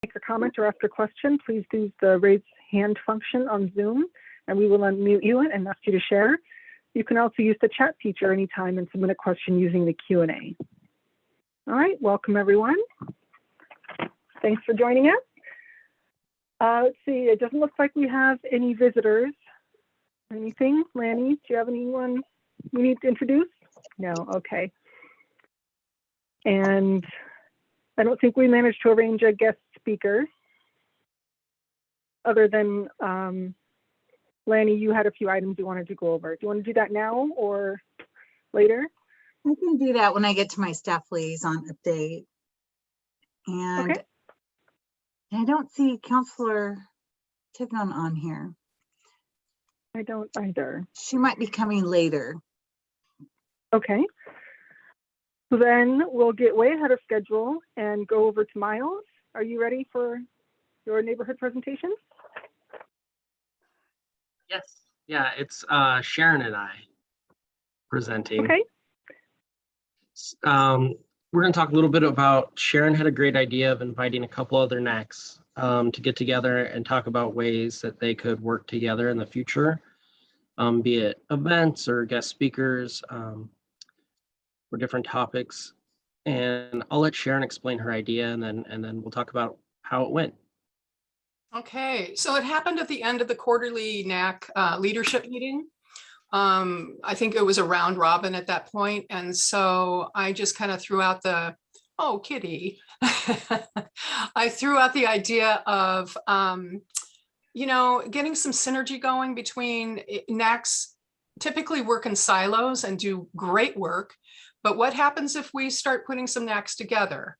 make a comment or ask a question, please use the raise hand function on Zoom, and we will unmute you and ask you to share. You can also use the chat feature anytime and submit a question using the Q&A. All right, welcome everyone. Thanks for joining us. Let's see, it doesn't look like we have any visitors. Anything? Lani, do you have anyone we need to introduce? No, okay. And I don't think we managed to arrange a guest speaker other than Lani, you had a few items you wanted to go over. Do you want to do that now or later? I can do that when I get to my staff liaison update. And okay. I don't see Councilor Tivnon on here. I don't either. She might be coming later. Okay. So then we'll get way ahead of schedule and go over to Miles. Are you ready for your neighborhood presentation? Yes. Yeah, it's Sharon and I presenting. Okay. We're going to talk a little bit about, Sharon had a great idea of inviting a couple other NACs to get together and talk about ways that they could work together in the future, be it events or guest speakers for different topics. And I'll let Sharon explain her idea and then we'll talk about how it went. Okay, so it happened at the end of the quarterly NAC leadership meeting. I think it was a round robin at that point. And so I just kind of threw out the, oh, kitty. I threw out the idea of, you know, getting some synergy going between NACs. Typically work in silos and do great work. But what happens if we start putting some NACs together?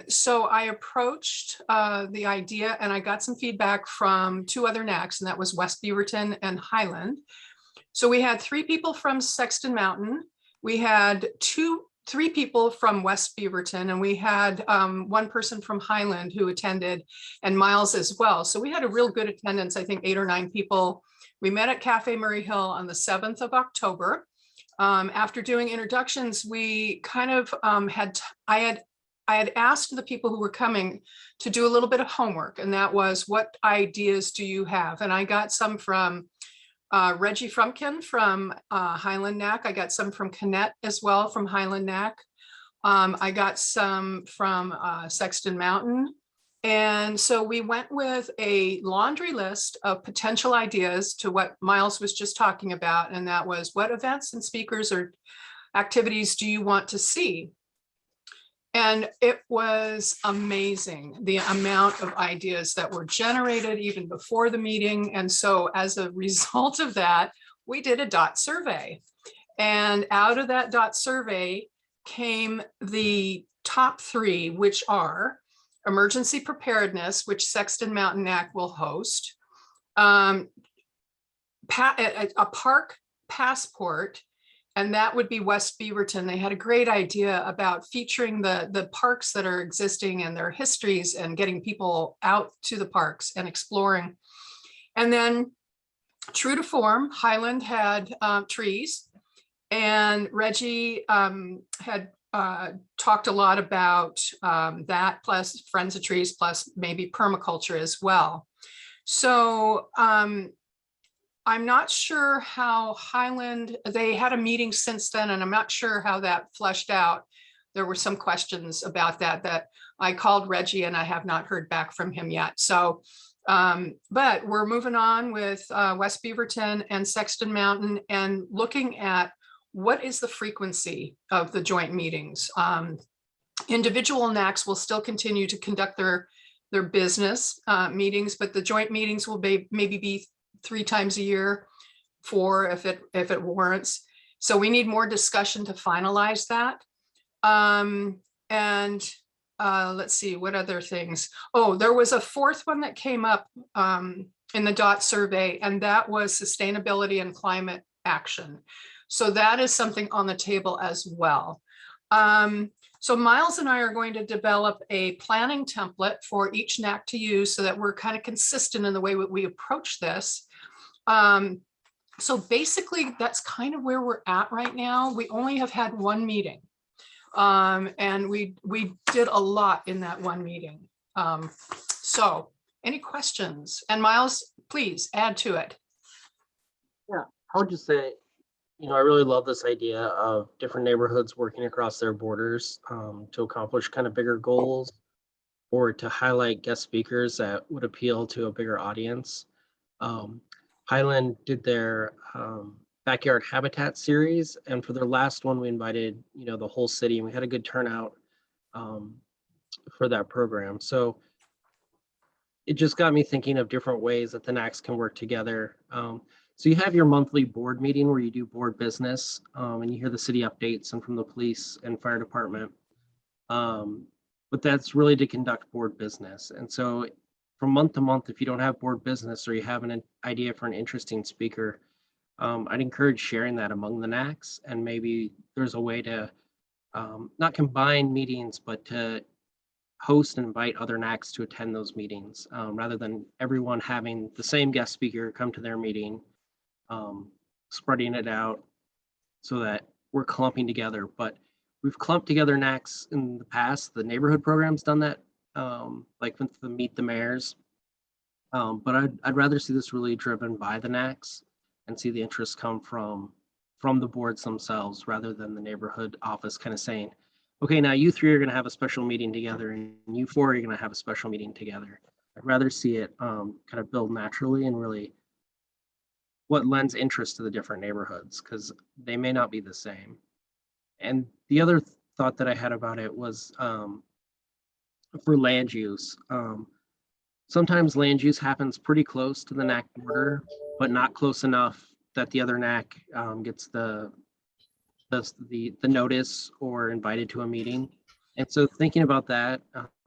So I approached the idea and I got some feedback from two other NACs, and that was West Beaverton and Highland. So we had 3 people from Sexton Mountain. We had 3 people from West Beaverton, and we had 1 person from Highland who attended, and Miles as well. So we had a real good attendance, I think 8 or 9 people. We met at Cafe Murray Hill on the 7th of October. After doing introductions, we kind of I had asked the people who were coming to do a little bit of homework, and that was, what ideas do you have? And I got some from Reggie Frumkin from Highland NAC. I got some from Konnette as well from Highland NAC. I got some from Sexton Mountain. And so we went with a laundry list of potential ideas to what Miles was just talking about. And that was, what events and speakers or activities do you want to see? And it was amazing, the amount of ideas that were generated even before the meeting. And so as a result of that, we did a dot survey. And out of that dot survey came the top 3, which are emergency preparedness, which Sexton Mountain NAC will host, a park passport, and that would be West Beaverton. They had a great idea about featuring the parks that are existing and their histories and getting people out to the parks and exploring. And then, true to form, Highland had trees, and Reggie had talked a lot about that, plus Friends of Trees, plus maybe permaculture as well. So I'm not sure how Highland, they had a meeting since then, and I'm not sure how that fleshed out. There were some questions about that I called Reggie, and I have not heard back from him yet. So, but we're moving on with West Beaverton and Sexton Mountain and looking at what is the frequency of the joint meetings. Individual NACs will still continue to conduct their business meetings, but the joint meetings will maybe be 3 times a year, 4 if it warrants. So we need more discussion to finalize that. Let's see, what other things? Oh, there was a 4th one that came up in the DOT survey, and that was sustainability and climate action. So that is something on the table as well. So Miles and I are going to develop a planning template for each NAC to use so that we're kind of consistent in the way we approach this. So basically, that's kind of where we're at right now. We only have had 1 meeting, and we did a lot in that 1 meeting. So any questions? And Miles, please add to it. Yeah, I would just say, I really love this idea of different neighborhoods working across their borders to accomplish kind of bigger goals or to highlight guest speakers that would appeal to a bigger audience. Highland did their backyard habitat series, and for their last one, we invited, the whole city, and we had a good turnout for that program. So it just got me thinking of different ways that the NACs can work together. So you have your monthly board meeting where you do board business and you hear the city updates and from the police and fire department. But that's really to conduct board business. And so from month to month, if you don't have board business or you have an idea for an interesting speaker, I'd encourage sharing that among the NACs, and maybe there's a way to not combine meetings, but to host and invite other NACs to attend those meetings rather than everyone having the same guest speaker come to their meeting, spreading it out so that we're clumping together. But we've clumped together NACs in the past. The neighborhood program's done that, like with the Meet the Mayors. But I'd rather see this really driven by the NACs and see the interest come from the boards themselves rather than the neighborhood office kind of saying, okay, now you three are going to have a special meeting together and you four are going to have a special meeting together. I'd rather see it kind of build naturally and really what lends interest to the different neighborhoods, because they may not be the same. And the other thought that I had about it was for land use. Sometimes land use happens pretty close to the NAC border, but not close enough that the other NAC gets the notice or invited to a meeting. And so thinking about that,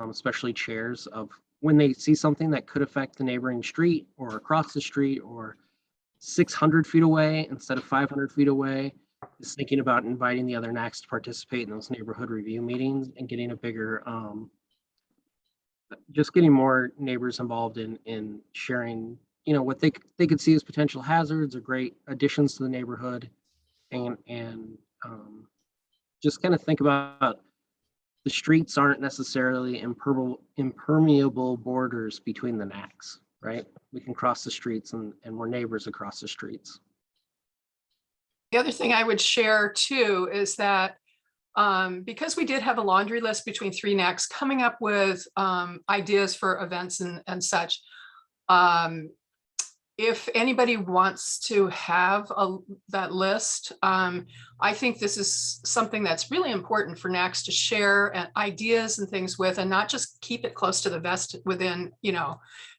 especially chairs, of when they see something that could affect the neighboring street or across the street or 600 feet away instead of 500 feet away, is thinking about inviting the other NACs to participate in those neighborhood review meetings and getting a bigger, just getting more neighbors involved in sharing, what they could see as potential hazards or great additions to the neighborhood, and just kind of think about the streets aren't necessarily impermeable borders between the NACs, right? We can cross the streets and we're neighbors across the streets. The other thing I would share too is that because we did have a laundry list between three NACs coming up with ideas for events and such, if anybody wants to have that list, I think this is something that's really important for NACs to share ideas and things with, and not just keep it close to the vest within,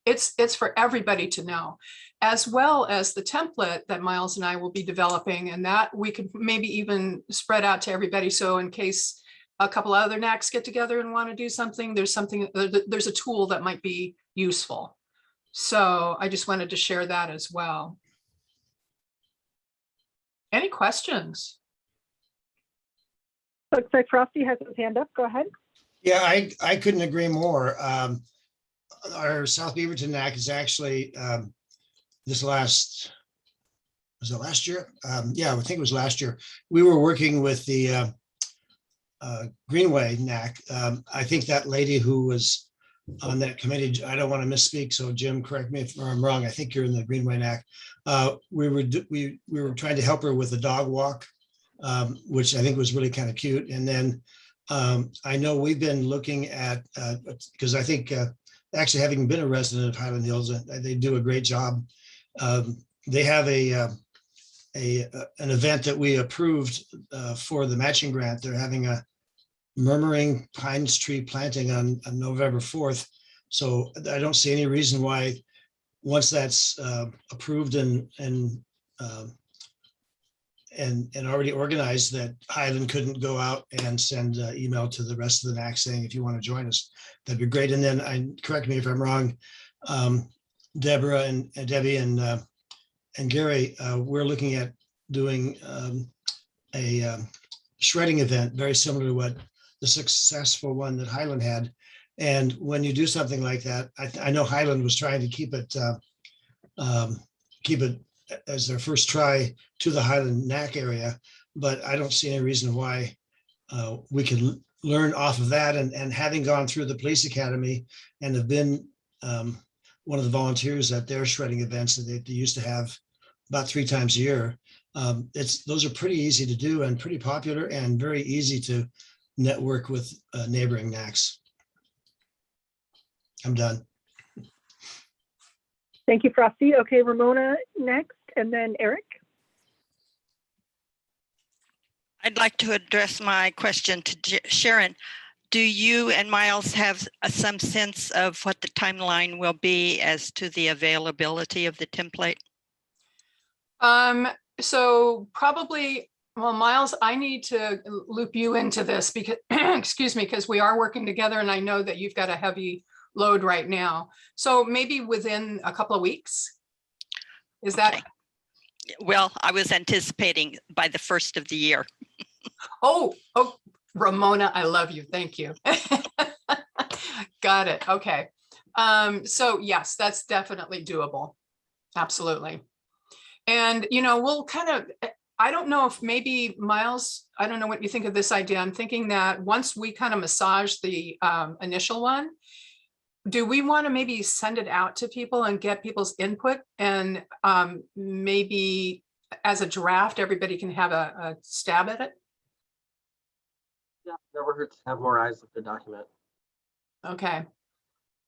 it's for everybody to know, as well as the template that Miles and I will be developing, and that we could maybe even spread out to everybody. So in case a couple other NACs get together and want to do something, there's a tool that might be useful. So I just wanted to share that as well. Any questions? Looks like Frosty has his hand up. Go ahead. Yeah, I couldn't agree more. Our South Beaverton NAC is actually was it last year? Yeah, I think it was last year. We were working with the Greenway NAC. I think that lady who was on that committee, I don't want to misspeak, so Jim, correct me if I'm wrong. I think you're in the Greenway NAC. We were trying to help her with the dog walk, which I think was really kind of cute. And then I know we've been looking at, because I think actually having been a resident of Highland Hills, they do a great job. They have an event that we approved for the matching grant. They're having a murmuring pines tree planting on November 4th. So I don't see any reason why, once that's approved and already organized, that Highland couldn't go out and send an email to the rest of the NAC saying, if you want to join us, that'd be great. And then, correct me if I'm wrong, Deborah and Debbie and Gary, we're looking at doing a shredding event very similar to what the successful one that Highland had. And when you do something like that, I know Highland was trying to keep it as their first try to the Highland NAC area, but I don't see any reason why we can learn off of that, and having gone through the police academy and have been one of the volunteers at their shredding events that they used to have about 3 times a year. Those are pretty easy to do and pretty popular and very easy to network with neighboring NACs. I'm done. Thank you, Frosty. Okay, Ramona next, and then Erik. I'd like to address my question to Sharon. Do you and Miles have some sense of what the timeline will be as to the availability of the template? So probably, well, Miles, I need to loop you into this because, excuse me, because we are working together and I know that you've got a heavy load right now. So maybe within a couple of weeks. Is Okay. that? Well, I was anticipating by the first of the year. Oh, Ramona, I love you. Thank you. Got it. Okay. So yes, that's definitely doable. Absolutely. And, we'll kind of, I don't know if maybe Miles, I don't know what you think of this idea. I'm thinking that once we kind of massage the initial one, do we want to maybe send it out to people and get people's input, and maybe as a draft, everybody can have a stab at it? Yeah, never hurts to have more eyes at the document. Okay.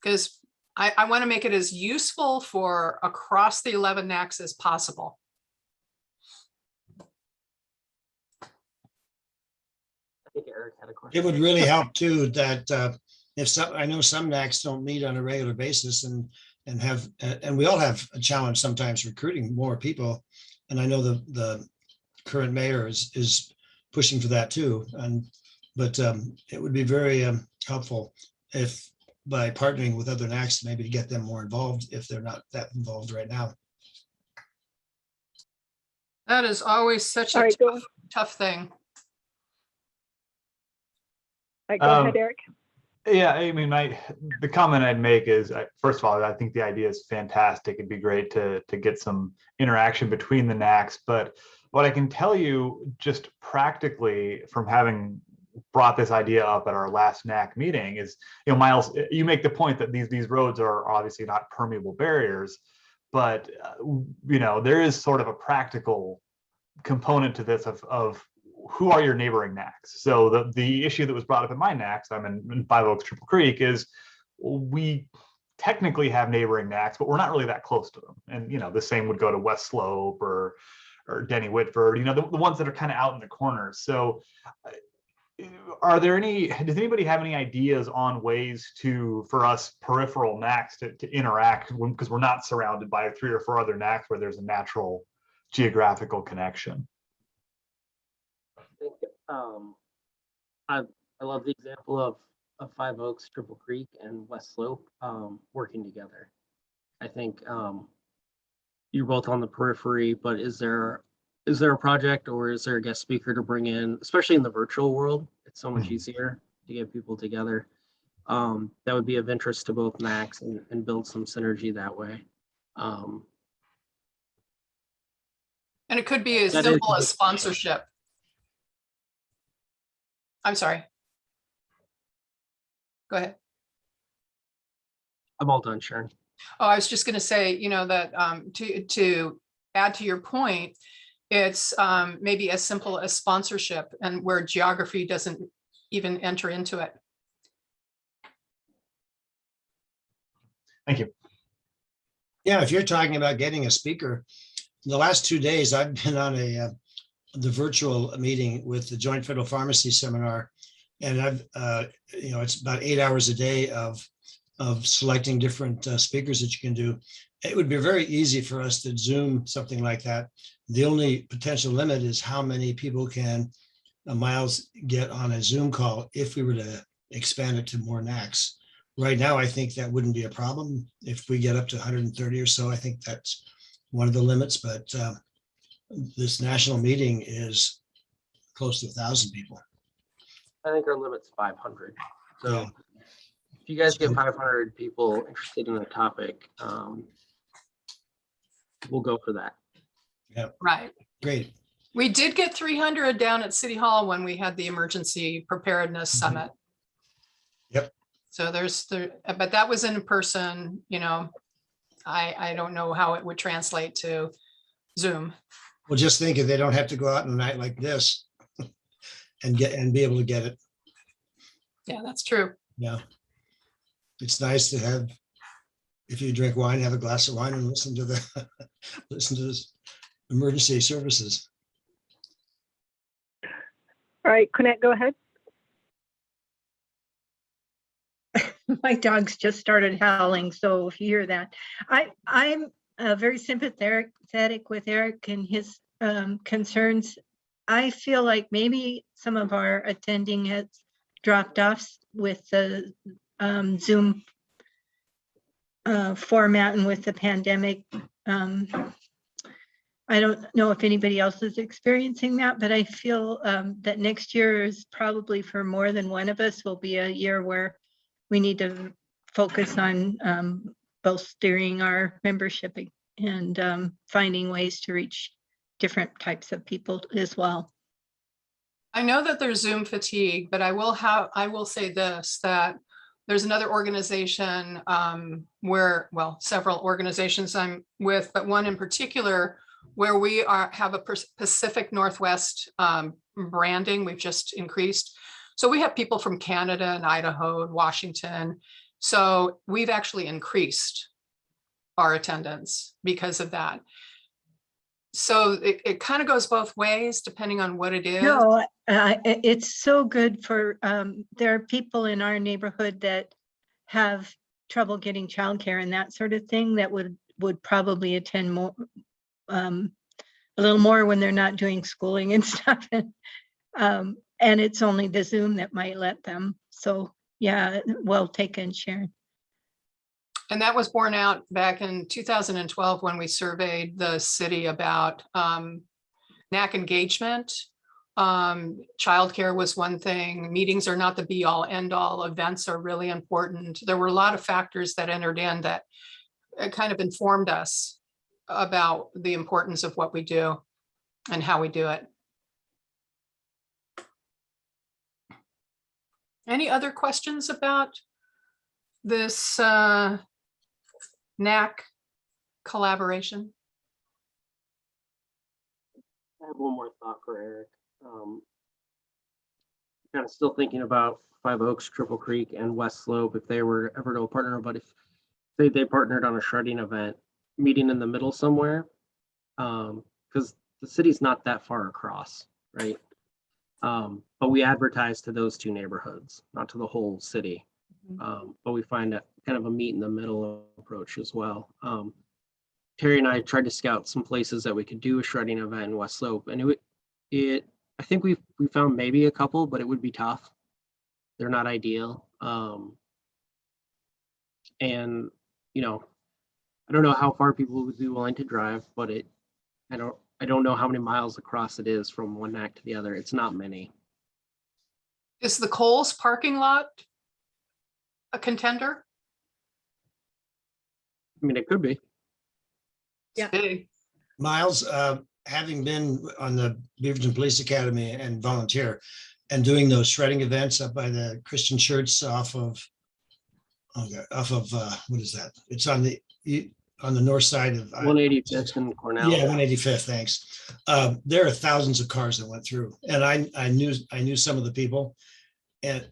Because I want to make it as useful for across the 11 NACs as possible. I think Erik had a question. It would really help too that I know some NACs don't meet on a regular basis and we all have a challenge sometimes recruiting more people. And I know the current mayor is pushing for that too. But it would be very helpful if by partnering with other NACs, maybe to get them more involved if they're not that involved right now. That is always such a tough thing. All right, go ahead, Erik. Yeah, I mean, the comment I'd make is, first of all, I think the idea is fantastic. It'd be great to get some interaction between the NACs. But what I can tell you just practically from having brought this idea up at our last NAC meeting is, Miles, you make the point that these roads are obviously not permeable barriers, but there is sort of a practical component to this of who are your neighboring NACs. So the issue that was brought up in my NACs, I'm in Five Oaks, Triple Creek, is we technically have neighboring NACs, but we're not really that close to them. And the same would go to West Slope or Denny Whitford, the ones that are kind of out in the corners. So does anybody have any ideas on ways for us peripheral NACs to interact, because we're not surrounded by 3 or 4 other NACs where there's a natural geographical connection? I love the example of Five Oaks, Triple Creek, and West Slope working together. I think you're both on the periphery, but is there a project or is there a guest speaker to bring in, especially in the virtual world? It's so much easier to get people together. That would be of interest to both NACs and build some synergy that way. And it could be as simple as sponsorship. I'm sorry. Go ahead. I'm all done, Sharon. Oh, I was just going to say, that to add to your point, it's maybe as simple as sponsorship, and where geography doesn't even enter into it. Thank you. Yeah, if you're talking about getting a speaker, the last 2 days I've been on the virtual meeting with the Joint Federal Pharmacy Seminar, and I've it's about 8 hours a day of selecting different speakers that you can do. It would be very easy for us to Zoom something like that. The only potential limit is how many people can Miles get on a Zoom call if we were to expand it to more NACs. Right now, I think that wouldn't be a problem. If we get up to 130 or so, I think that's one of the limits, but this national meeting is close to 1,000 people. I think our limit's 500. So Yeah. if you guys get 500 people interested in a topic, we'll go for that. Yeah. Right. Great. We did get 300 down at City Hall when we had the emergency preparedness summit. Yep. So but that was in person, you know, I don't know how it would translate to Zoom. Well, just think if they don't have to go out on a night like this and be able to get it. Yeah, that's true. Yeah. It's nice to have, if you drink wine, have a glass of wine and listen to this emergency services. All right, Konnette, go ahead. My dogs just started howling, so if you hear that. I'm very sympathetic with Erik and his concerns. I feel like maybe some of our attending has dropped off with the Zoom format and with the pandemic. I don't know if anybody else is experiencing that, but I feel that next year is probably for more than one of us will be a year where we need to focus on both steering our membership and finding ways to reach different types of people as well. I know that there's Zoom fatigue, but I will say this, that there's another organization where, well, several organizations I'm with, but one in particular where we have a Pacific Northwest branding. We've just increased. So we have people from Canada and Idaho and Washington. So we've actually increased our attendance because of that. So it kind of goes both ways depending on what it is. No, it's so good for, there are people in our neighborhood that have trouble getting childcare and that sort of thing that would probably attend more, a little more when they're not doing schooling and stuff. And it's only the Zoom that might let them. So yeah, well taken, Sharon. And that was borne out back in 2012 when we surveyed the city about NAC engagement. Childcare was one thing. Meetings are not the be all end all. Events are really important. There were a lot of factors that entered in that kind of informed us about the importance of what we do and how we do it. Any other questions about this NAC collaboration? I have one more thought for Erik. Kind of still thinking about Five Oaks, Triple Creek, and West Slope if they were ever to partner, but if they partnered on a shredding event, meeting in the middle somewhere, because the city's not that far across, right? But we advertise to those two neighborhoods, not to the whole city. But we find that kind of a meet in the middle approach as well. Terry and I tried to scout some places that we could do a shredding event in West Slope, and I think we found maybe a couple, but it would be tough. They're not ideal. And you know, I don't know how far people would be willing to drive, but I don't know how many miles across it is from one NAC to the other. It's not many. Is the Kohl's parking lot a contender? I mean, it could be. Yeah. Big. Miles, having been on the Beaverton Police Academy and volunteer and doing those shredding events up by the Christian church off of what is that? It's on the north side of 185th and Cornell. Yeah, 185th. Thanks. There are thousands of cars that went through, and I knew some of the people, and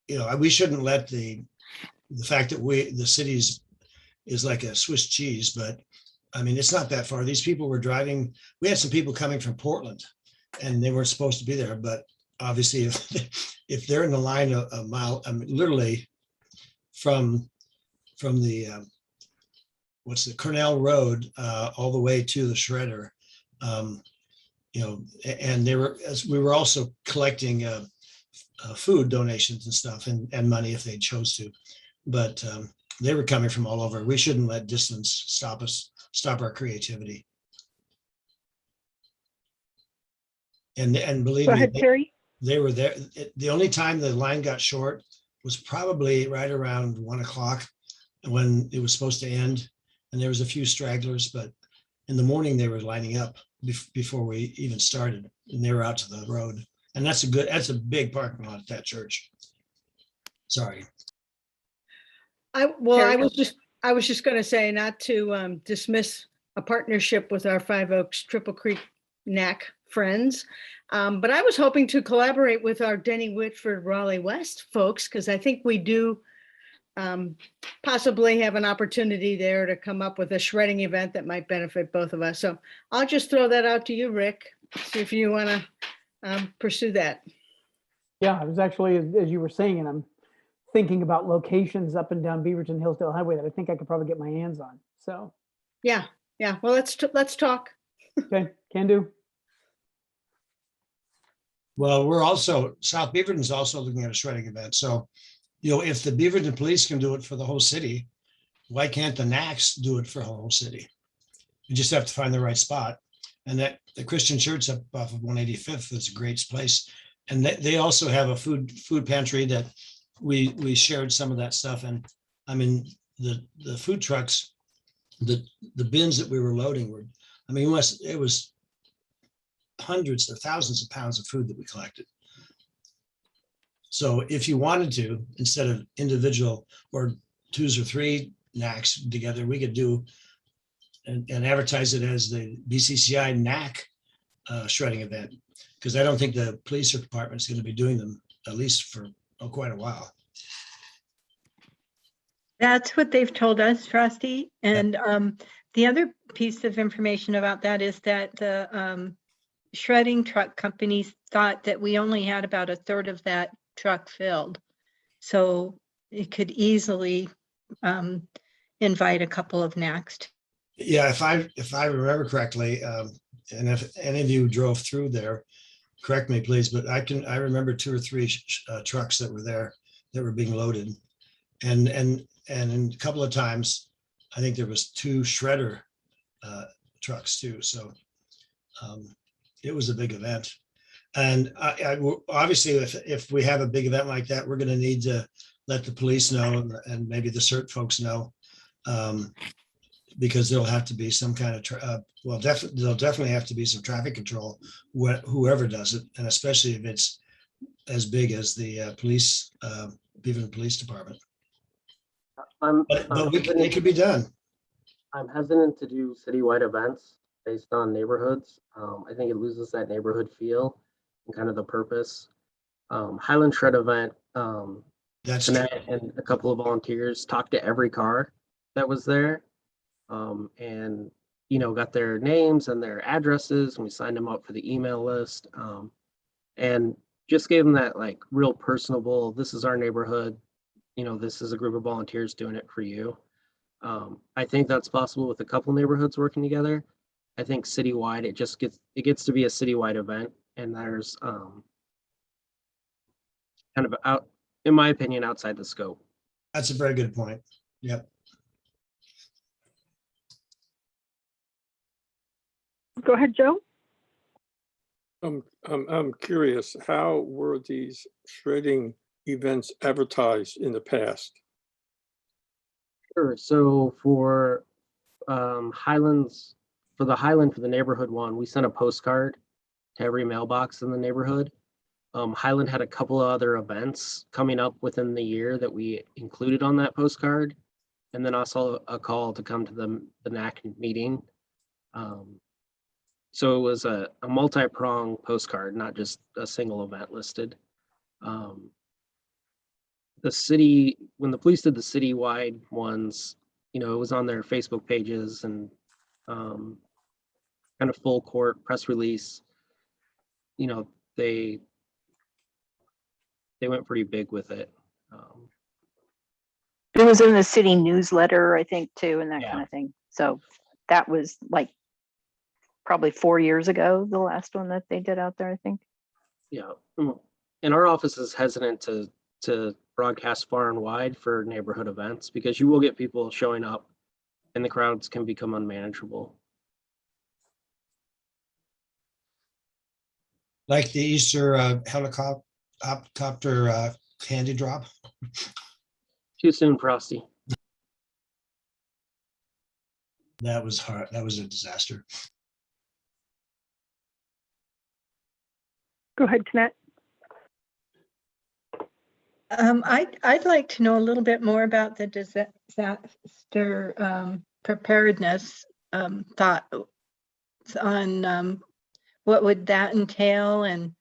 you know, we shouldn't let the fact that the city's is like a Swiss cheese, but I mean, it's not that far. These people were driving. We had some people coming from Portland, and they weren't supposed to be there, but obviously, if they're in the line a mile, I mean, literally from the what's the Cornell Road all the way to the shredder, you know, and we were also collecting food donations and stuff and money if they chose to, but they were coming from all over. We shouldn't let distance stop our creativity. And believe Go me, ahead, Terry. they were there. The only time the line got short was probably right around 1 o'clock when it was supposed to end. And there was a few stragglers, but in the morning they were lining up before we even started, and they were out to the road. And that's a big parking lot at that church. Sorry. I was just going to say, not to dismiss a partnership with our Five Oaks Triple Creek NAC friends, but I was hoping to collaborate with our Denny Whitford Raleigh West folks, because I think we do possibly have an opportunity there to come up with a shredding event that might benefit both of us. So I'll just throw that out to you, Rick, see if you want to pursue that. Yeah, I was actually, as you were saying, and I'm thinking about locations up and down Beaverton Hillsdale Highway that I think I could probably get my hands on. So Yeah. Well, let's talk. okay, can do. Well, we're also, South Beaverton is also looking at a shredding event. So, if the Beaverton police can do it for the whole city, why can't the NACs do it for the whole city? You just have to find the right spot. And that the Christian church up off of 185th is a great place. And they also have a food pantry that we shared some of that stuff. And I mean, the food trucks, the bins that we were loading were, I mean, it was hundreds or thousands of pounds of food that we collected. So if you wanted to, instead of individual or 2s or 3 NACs together, we could do and advertise it as the BCCI NAC shredding event, because I don't think the police department is going to be doing them, at least for quite a while. That's what they've told us, Frosty. And the other piece of information about that is that the shredding truck companies thought that we only had about a third of that truck filled. So it could easily invite a couple of NACs. Yeah, if I remember correctly, and if any of you drove through there, correct me, please, but I remember 2 or 3 trucks that were there that were being loaded. And a couple of times, I think there was 2 shredder trucks too. So it was a big event. And obviously, if we have a big event like that, we're going to need to let the police know and maybe the CERT folks know, because there'll have to be some kind of, there'll definitely have to be some traffic control, whoever does it, and especially if it's as big as the police, Beaverton Police Department. But it could be done. I'm hesitant to do citywide events based on neighborhoods. I think it loses that neighborhood feel and kind of the purpose. Highland Shred event, That's Konnette and a couple of volunteers talked to every car that was there, and got their names and their addresses, and we signed them up for the email list, and just gave them that like real personable, this is our neighborhood, this is a group of volunteers doing it for you. I think that's possible with a couple neighborhoods working together. I think citywide, it gets to be a citywide event, and there's kind of out, in my opinion, outside the scope. That's a very good point. Yep. Go ahead, Joe. I'm curious, how were these shredding events advertised in the past? Sure. So for Highlands, for the neighborhood one, we sent a postcard to every mailbox in the neighborhood. Highland had a couple of other events coming up within the year that we included on that postcard, and then also a call to come to the NAC meeting. So it was a multi-pronged postcard, not just a single event listed. The city, when the police did the citywide ones, it was on their Facebook pages and kind of full court press release. They went pretty big with it. It was in the city newsletter, I think, too, and that Yeah. kind of thing. So that was like probably 4 years ago, the last one that they did out there, I think. Yeah. And our office is hesitant to broadcast far and wide for neighborhood events, because you will get people showing up and the crowds can become unmanageable. Like the Easter helicopter candy drop. Too soon, Frosty. That was hard. That was a disaster. Go ahead, Konnette. I'd like to know a little bit more about the disaster preparedness thoughts on what would that entail, and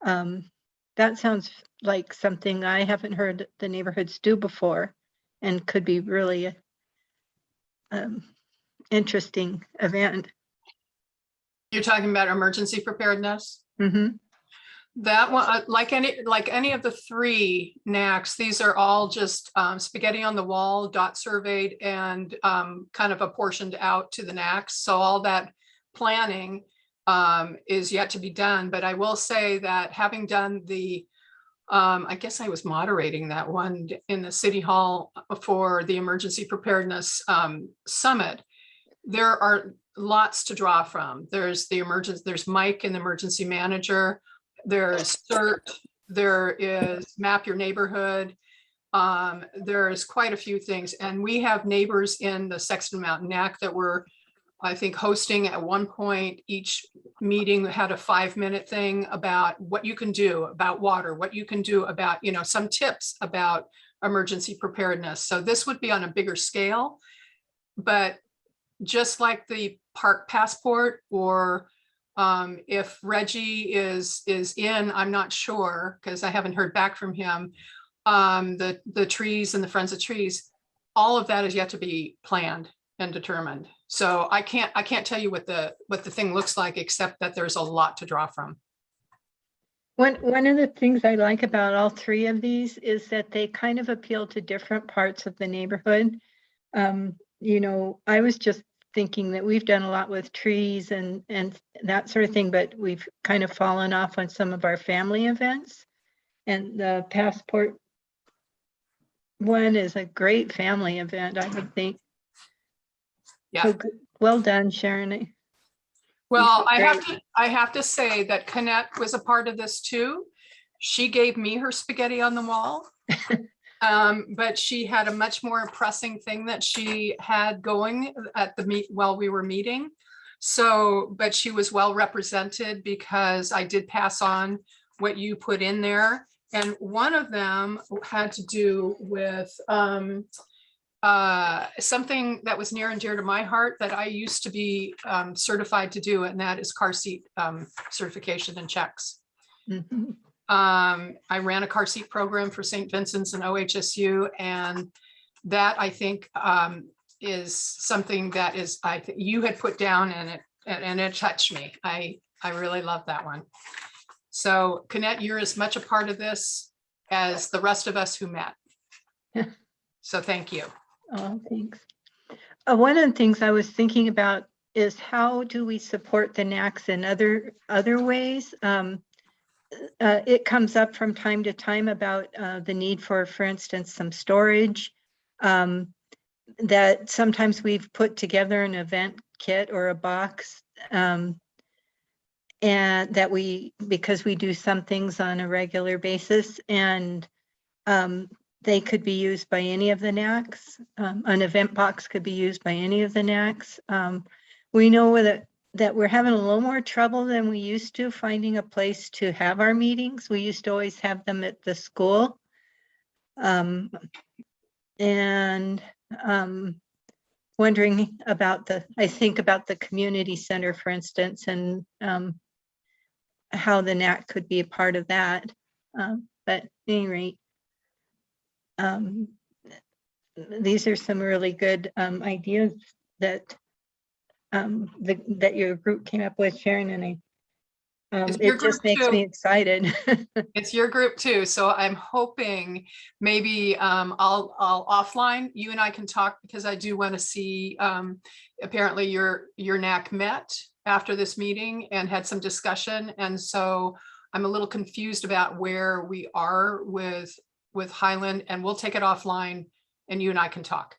that sounds like something I haven't heard the neighborhoods do before, and could be really interesting event. You're talking about emergency preparedness? Mm-hmm. That one, like any of the three NACs, these are all just spaghetti on the wall, dot surveyed, and kind of apportioned out to the NACs. So all that planning is yet to be done. But I will say that having done the, I guess I was moderating that one in the City Hall for the Emergency Preparedness Summit, there are lots to draw from. There's Mike and the emergency manager. There's CERT, there is Map Your Neighborhood. There's quite a few things. And we have neighbors in the Sexton Mountain NAC that were, I think, hosting at one point. Each meeting had a 5-minute thing about what you can do about water, what you can do about, some tips about emergency preparedness. So this would be on a bigger scale, but just like the park passport, or if Reggie is in, I'm not sure because I haven't heard back from him. The trees and the Friends of Trees, all of that is yet to be planned and determined. So I can't tell you what the thing looks like, except that there's a lot to draw from. One of the things I like about all three of these is that they kind of appeal to different parts of the neighborhood. I was just thinking that we've done a lot with trees and that sort of thing, but we've kind of fallen off on some of our family events. And the passport one is a great family event, I would think. Yeah. So well done, Sharon. Well, I have to say that Konnette was a part of this too. She gave me her spaghetti on the wall. But she had a much more pressing thing that she had going at the while we were meeting. So, but she was well represented because I did pass on what you put in there. And one of them had to do with something that was near and dear to my heart that I used to be certified to do, and that is car seat certification and checks. Mm-hmm. I ran a car seat program for St. Vincent's and OHSU, and that I think is something that is you had put down, and it touched me. I really love that one. So Konnette, you're as much a part of this as the rest of us who met. So thank you. Oh, thanks. One of the things I was thinking about is how do we support the NACs in other ways? It comes up from time to time about the need for instance, some storage, that sometimes we've put together an event kit or a box, and that because we do some things on a regular basis, and they could be used by any of the NACs. An event box could be used by any of the NACs. We know that we're having a little more trouble than we used to finding a place to have our meetings. We used to always have them at the school. Wondering about the community center, for instance, and how the NAC could be a part of that. But at any rate, these are some really good ideas that that your group came up with, Sharon, and it just makes me excited. It's your group too, so I'm hoping maybe I'll offline. You and I can talk, because I do want to see. Apparently, your NAC met after this meeting and had some discussion, and so I'm a little confused about where we are with Highland, and we'll take it offline, and you and I can talk.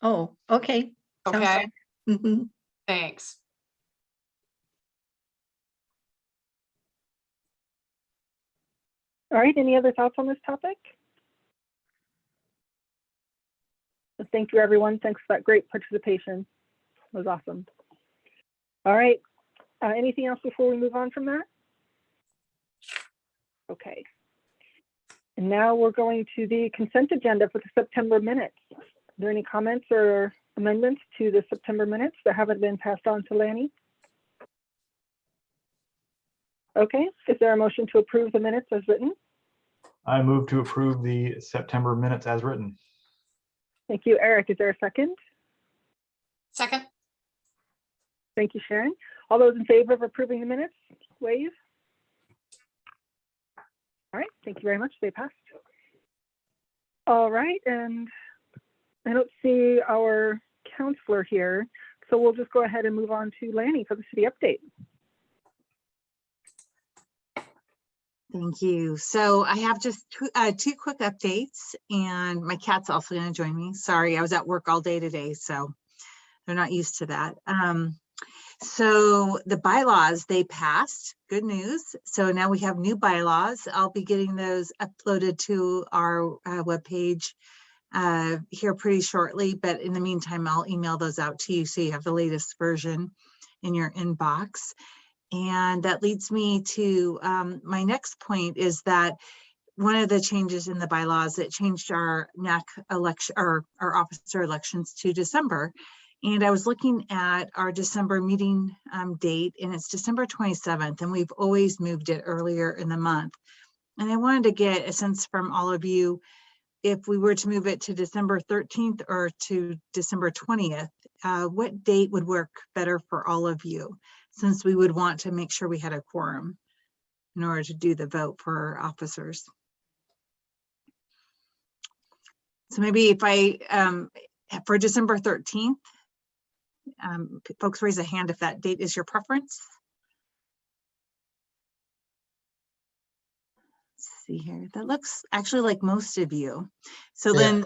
Oh, okay. Okay. Mm-hmm. Thanks. All right, any other thoughts on this topic? Thank you, everyone. Thanks for that great participation. It was awesome. All right, anything else before we move on from that? Okay. And now we're going to the consent agenda for the September minutes. Are there any comments or amendments to the September minutes that haven't been passed on to Lani? Okay, is there a motion to approve the minutes as written? I move to approve the September minutes as written. Thank you, Eric. Is there a second? Second. Thank you, Sharon. All those in favor of approving the minutes, wave. All right, thank you very much. They passed. All right, and I don't see our counselor here, so we'll just go ahead and move on to Lani for the city update. Thank you. So I have just two quick updates, and my cat's also going to join me. Sorry, I was at work all day today, so they're not used to that. So the bylaws, they passed. Good news. So now we have new bylaws. I'll be getting those uploaded to our webpage here pretty shortly, but in the meantime, I'll email those out to you so you have the latest version in your inbox. And that leads me to my next point is that one of the changes in the bylaws, it changed our NAC election, or our officer elections to December. And I was looking at our December meeting date, and it's December 27th, and we've always moved it earlier in the month. And I wanted to get a sense from all of you, if we were to move it to December 13th or to December 20th, what date would work better for all of you, since we would want to make sure we had a quorum in order to do the vote for our officers. So maybe if I, for December 13th, folks raise a hand if that date is your preference. Let's see here. That looks actually like most of you. So yeah. Then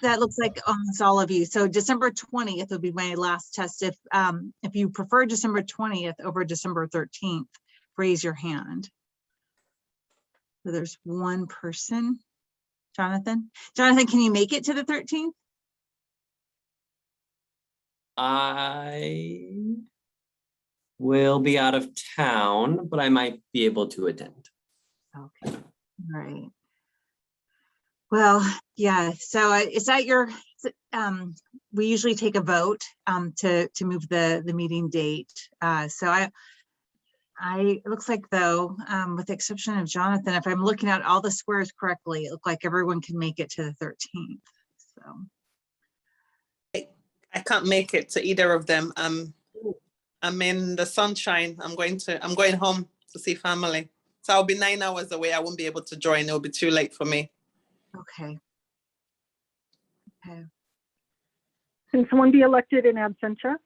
that looks like almost all of you. So December 20th would be my last test. If you prefer December 20th over December 13th, raise your hand. So there's one person. Jonathan, can you make it to the 13th? I will be out of town, but I might be able to attend. Okay, all right. Well, yeah, so it's at your, we usually take a vote to move the meeting date. So it looks like though, with the exception of Jonathan, if I'm looking at all the squares correctly, it looks like everyone can make it to the 13th, so. I can't make it to either of them. I'm in the sunshine. I'm going home to see family. So I'll be 9 hours away. I won't be able to join. It'll be too late for me. Okay. Okay. Can someone be elected in absentia?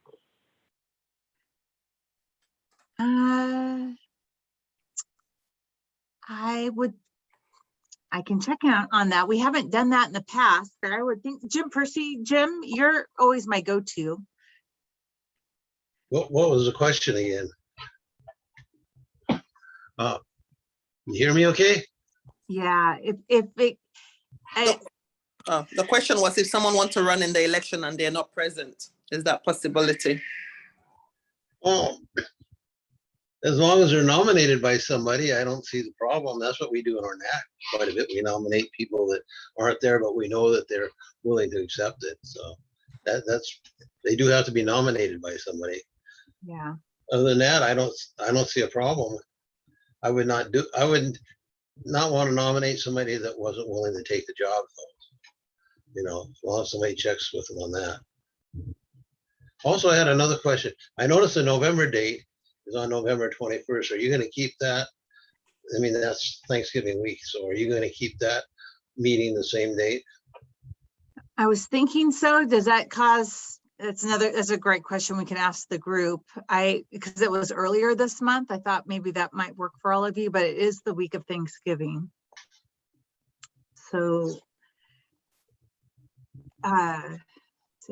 I can check out on that. We haven't done that in the past, but I would think, Persey, Jim, you're always my go-to. What was the question again? You hear me okay? Yeah, the question was if someone wants to run in the election and they're not present, is that possibility? Oh, as long as they're nominated by somebody, I don't see the problem. That's what we do in our NAC quite a bit. We nominate people that aren't there, but we know that they're willing to accept it. So they do have to be nominated by somebody. Yeah. Other than that, I don't see a problem. I would not want to nominate somebody that wasn't willing to take the job, though. You know, as long as somebody checks with them on that. Also, I had another question. I noticed the November date is on November 21st. Are you going to keep that? I mean, that's Thanksgiving week. So are you going to keep that meeting the same date? I was thinking so. Does that cause, that's a great question we can ask the group. Because it was earlier this month, I thought maybe that might work for all of you, but it is the week of Thanksgiving. So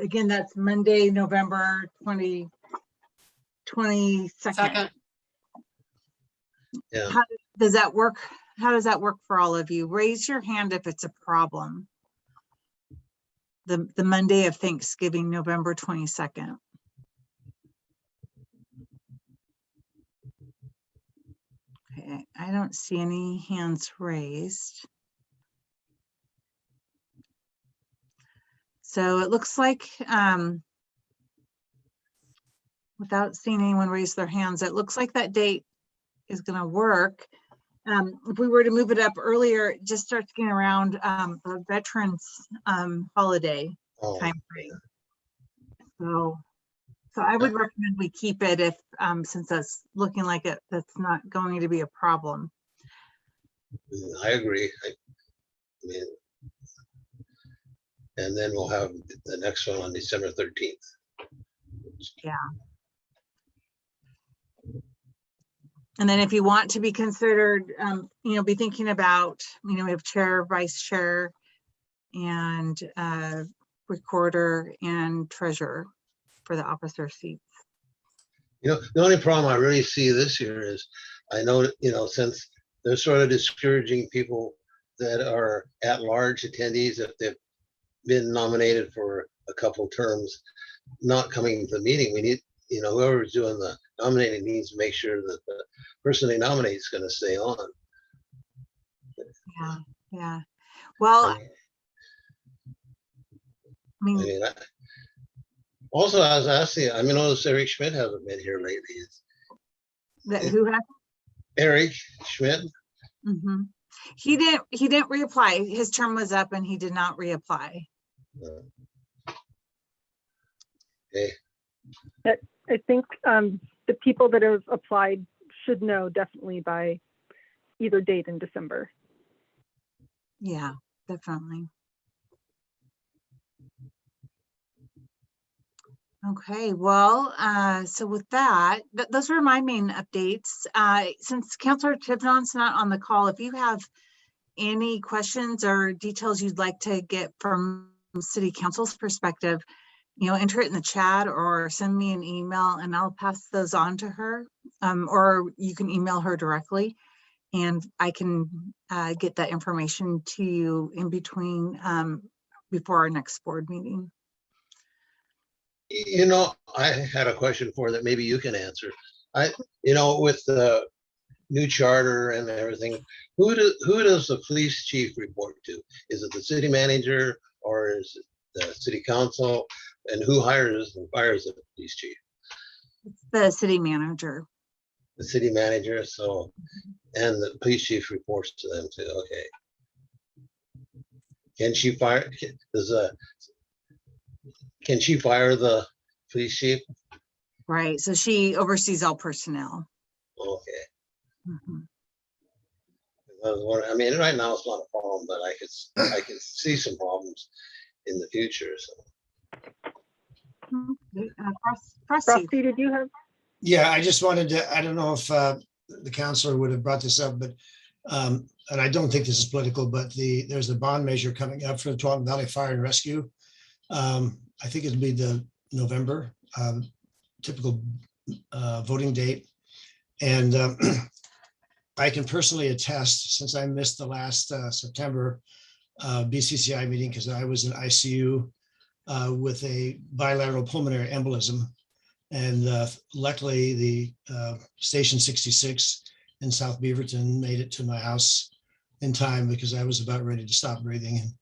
again, that's Monday, November 22nd. Yeah. How does that work? How does that work for all of you? Raise your hand if it's a problem. The Monday of Thanksgiving, November 22nd. Okay. Okay, I don't see any hands raised. So it looks like, without seeing anyone raise their hands, it looks like that date is going to work. If we were to move it up earlier, it just starts getting around the veterans holiday time frame. So I would recommend we keep it if, since that's looking like that's not going to be a problem. I agree. I mean, and then we'll have the next one on December 13th. Yeah. And then if you want to be considered, be thinking about, we have chair, vice chair, and recorder and treasurer for the officer seats. The only problem I really see this year is I know that, since they're sort of discouraging people that are at-large attendees, if they've been nominated for a couple terms, not coming to the meeting. We need, whoever's doing the nominating needs to make sure that the person they nominate is going to stay on. Yeah. Well, also, I was asking, I noticed Eric Schmidt hasn't been here lately. Who has? Eric Schmidt. Mm-hmm. He didn't reapply. His term was up and he did not reapply. Okay. I think the people that have applied should know definitely by either date in December. Yeah, definitely. Okay, well, so with that, those were my main updates. Since Councilor Tivnon's not on the call, if you have any questions or details you'd like to get from City Council's perspective, enter it in the chat or send me an email and I'll pass those on to her, or you can email her directly and I can get that information to you in between before our next board meeting. I had a question for that maybe you can answer. With the new charter and everything, who does the police chief report to? Is it the city manager or is it the city council? And who hires and fires the police chief? It's the city manager. The city manager. So, and the police chief reports to them too. Okay. Can she fire? Can she fire the police chief? Right. So she oversees all personnel. Okay. Mm-hmm. Right now it's not a problem, but I could see some problems in the future. So. Frosty, did you have? Yeah, I just wanted to, I don't know if the councilor would have brought this up, but, and I don't think this is political, but there's a bond measure coming up for the Tivnon Valley Fire and Rescue. I think it'll be the November typical voting date. And I can personally attest, since I missed the last September BCCI meeting because I was in ICU with a bilateral pulmonary embolism. And luckily the Station 66 in South Beaverton made it to my house in time because I was about ready to stop breathing. And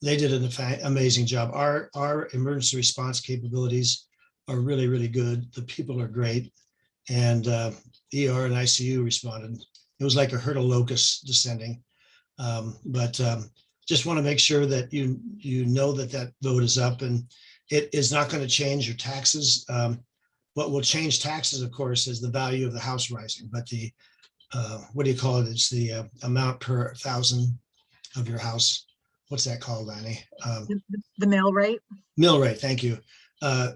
they did an amazing job. Our emergency response capabilities are really, really good. The people are great. And ER and ICU responded. It was like a herd of locusts descending. Just want to make sure that you know that vote is up, and it is not going to change your taxes. What will change taxes, of course, is the value of the house rising. But the what do you call it? It's the amount per 1,000 of your house. What's that called, Lani? The mill rate. Mill rate. Thank you.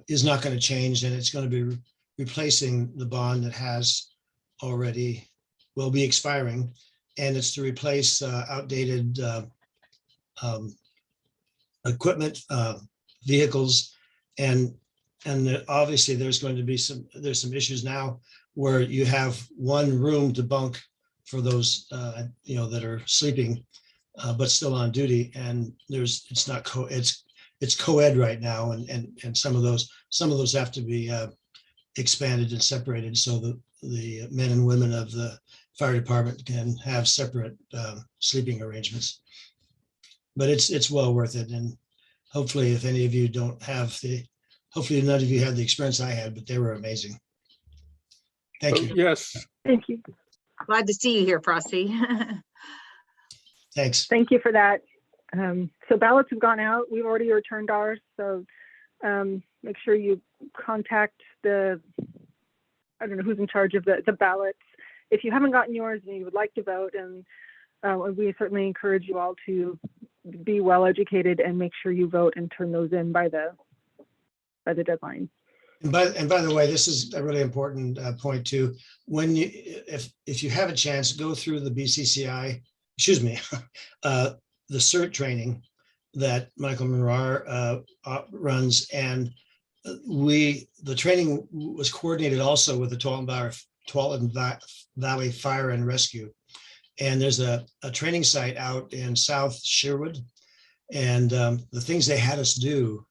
Is not going to change, and it's going to be replacing the bond that has already will be expiring, and it's to replace outdated equipment, vehicles, and obviously there's going to be some issues now where you have one room to bunk for those that are sleeping but still on duty, and it's co-ed right now, and some of those have to be expanded and separated so the men and women of the fire department can have separate sleeping arrangements. But it's well worth it. And hopefully if any of you don't have hopefully none of you had the experience I had, but they were amazing. Thank you. Yes. Thank you. Glad to see you here, Frosty. Thanks. Thank you for that. So ballots have gone out. We've already returned ours. So make sure you contact I don't know who's in charge of the ballots. If you haven't gotten yours and you would like to vote, and we certainly encourage you all to be well educated and make sure you vote and turn those in by the deadline. And by the way, this is a really important point too. When if you have a chance, go through the BCCI, excuse me, the CERT training that Michael Mirar runs, and the training was coordinated also with the Tualatin Valley Fire and Rescue. And there's a training site out in South Sherwood, and the things they had us do,